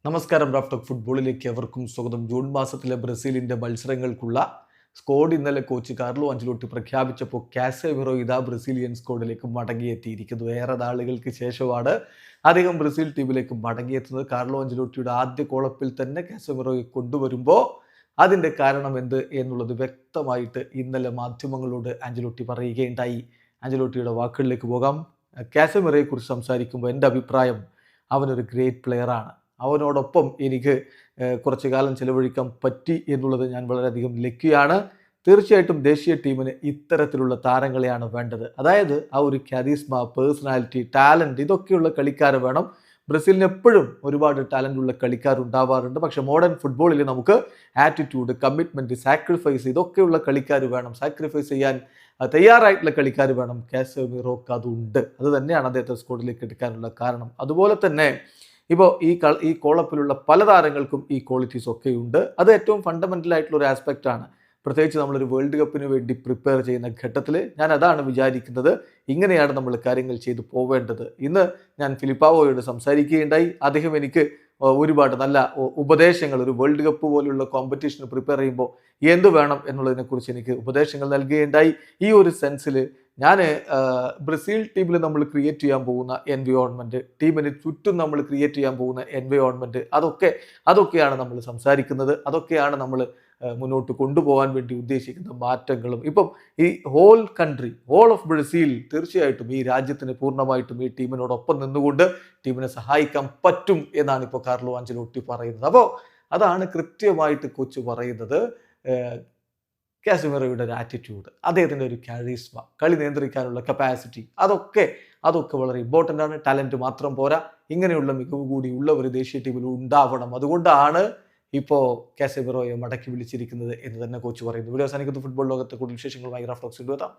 നമസ്കാരം. Raf talk ഫുട്ബോളിലേക്ക് എവർക്കും സ്വാഗതം. ജൂൺ മാസത്തിലെ ബ്രസീലിന്റെ മത്സരങ്ങൾക്കുള്ള സ്ക്വാഡ് ഇന്നലെ കോച്ച് കാർലോ അഞ്ചലോട്ടി പ്രഖ്യാപിച്ചപ്പോൾ കാസെമിറോ ഇതാ ബ്രസീലിയൻ സ്ക്വാഡിലേക്ക് മടങ്ങിയെത്തിയിരിക്കുന്നു. ഏറെ നാളുകൾക്ക് ശേഷമാണ് അദ്ദേഹം ബ്രസീൽ ടീമിലേക്ക് മടങ്ങിയെത്തുന്നത്. കാർലോ അഞ്ചലോട്ടിയുടെ ആദ്യ കോളപ്പിൽ തന്നെ കാസെമിറോയെ കൊണ്ടുവരുമ്പോൾ അതിൻ്റെ കാരണം എന്ത് എന്നുള്ളത് വ്യക്തമായിട്ട് ഇന്നലെ മാധ്യമങ്ങളോട് അഞ്ചലോട്ടി പറയുകയുണ്ടായി. അഞ്ചലോട്ടിയുടെ വാക്കുകളിലേക്ക് പോകാം. കാസെമിറോയെ കുറിച്ച് സംസാരിക്കുമ്പോൾ എൻ്റെ അഭിപ്രായം അവനൊരു ഗ്രേറ്റ് പ്ലെയറാണ്. അവനോടൊപ്പം എനിക്ക് കുറച്ചു കാലം ചിലവഴിക്കാൻ പറ്റി എന്നുള്ളത് ഞാൻ വളരെയധികം ലക്കിയാണ്. തീർച്ചയായിട്ടും ദേശീയ ടീമിന് ഇത്തരത്തിലുള്ള താരങ്ങളെയാണ് വേണ്ടത്. അതായത് ആ ഒരു കരിസ്മ, പേഴ്സണാലിറ്റി, ടാലൻറ്റ് ഇതൊക്കെയുള്ള കളിക്കാരെ വേണം. ബ്രസീലിന് എപ്പോഴും ഒരുപാട് ടാലൻ്റുള്ള കളിക്കാരുണ്ടാവാറുണ്ട്. പക്ഷേ മോഡേൺ ഫുട്ബോളിൽ നമുക്ക് ആറ്റിറ്റ്യൂഡ്, കമ്മിറ്റ്മെൻറ്റ്, സാക്രിഫൈസ് ഇതൊക്കെയുള്ള കളിക്കാർ വേണം. സാക്രിഫൈസ് ചെയ്യാൻ തയ്യാറായിട്ടുള്ള കളിക്കാർ വേണം. കാസെമിറോക്ക് അതുണ്ട്. അത് തന്നെയാണ് അദ്ദേഹത്തെ സ്ക്വാഡിലേക്ക് എടുക്കാനുള്ള കാരണം. അതുപോലെ തന്നെ ഇപ്പോൾ ഈ കോളപ്പിലുള്ള പല താരങ്ങൾക്കും ഈ ക്വാളിറ്റീസ് ഒക്കെ ഉണ്ട്. അത് ഏറ്റവും ഫണ്ടമെൻ്റൽ ആയിട്ടുള്ള ഒരു ആസ്പെക്റ്റാണ്. പ്രത്യേകിച്ച് നമ്മളൊരു വേൾഡ് കപ്പിന് വേണ്ടി പ്രിപ്പയർ ചെയ്യുന്ന ഘട്ടത്തിൽ ഞാൻ അതാണ് വിചാരിക്കുന്നത്. ഇങ്ങനെയാണ് നമ്മൾ കാര്യങ്ങൾ ചെയ്തു പോവേണ്ടത്. ഇന്ന് ഞാൻ ഫിലിപ്പാവോയോട് സംസാരിക്കുകയുണ്ടായി. അദ്ദേഹം എനിക്ക് ഒരുപാട് നല്ല ഉപദേശങ്ങൾ, ഒരു വേൾഡ് കപ്പ് പോലുള്ള കോമ്പറ്റീഷന് പ്രിപ്പയർ ചെയ്യുമ്പോൾ എന്ത് വേണം എന്നുള്ളതിനെക്കുറിച്ച് എനിക്ക് ഉപദേശങ്ങൾ നൽകുകയുണ്ടായി. ഈ ഒരു സെൻസിൽ ഞാൻ ബ്രസീൽ ടീമിൽ നമ്മൾ ക്രിയേറ്റ് ചെയ്യാൻ പോകുന്ന എൻവയോൺമെൻറ്റ്, ടീമിന് ചുറ്റും നമ്മൾ ക്രിയേറ്റ് ചെയ്യാൻ പോകുന്ന എൻവയോൺമെൻറ്റ് അതൊക്കെയാണ് നമ്മൾ സംസാരിക്കുന്നത്. അതൊക്കെയാണ് നമ്മൾ മുന്നോട്ട് കൊണ്ടുപോകാൻ വേണ്ടി ഉദ്ദേശിക്കുന്ന മാറ്റങ്ങളും. ഇപ്പം ഈ whole country, whole of Brazil തീർച്ചയായിട്ടും ഈ രാജ്യത്തിന് പൂർണ്ണമായിട്ടും ഈ ടീമിനോടൊപ്പം നിന്നുകൊണ്ട് ടീമിനെ സഹായിക്കാൻ പറ്റും എന്നാണ് ഇപ്പോൾ കാർലോ അഞ്ചലോട്ടി പറയുന്നത്. അപ്പോൾ അതാണ് കൃത്യമായിട്ട് കോച്ച് പറയുന്നത്. കാസെമിറോയുടെ ഒരു ആറ്റിറ്റ്യൂഡ്, അദ്ദേഹത്തിൻ്റെ ഒരു കാരിസ്മ, കളി നിയന്ത്രിക്കാനുള്ള കപ്പാസിറ്റി അതൊക്കെ വളരെ ഇമ്പോർട്ടൻ്റ് ആണ്. ടാലൻറ്റ് മാത്രം പോരാ, ഇങ്ങനെയുള്ള മികവ് കൂടി ഉള്ള ഒരു ദേശീയ ടീമിൽ ഉണ്ടാവണം. അതുകൊണ്ടാണ് ഇപ്പോൾ കാസെമിറോയെ മടക്കി വിളിച്ചിരിക്കുന്നത് എന്ന് തന്നെ കോച്ച് പറയുന്നു. വീഡിയോ അവസാനിക്കുന്ന ഫുട്ബോൾ ലോകത്തെ കൂടുതൽ വിശേഷങ്ങളുമായി റാഫ് ടോക്സ് എത്താം.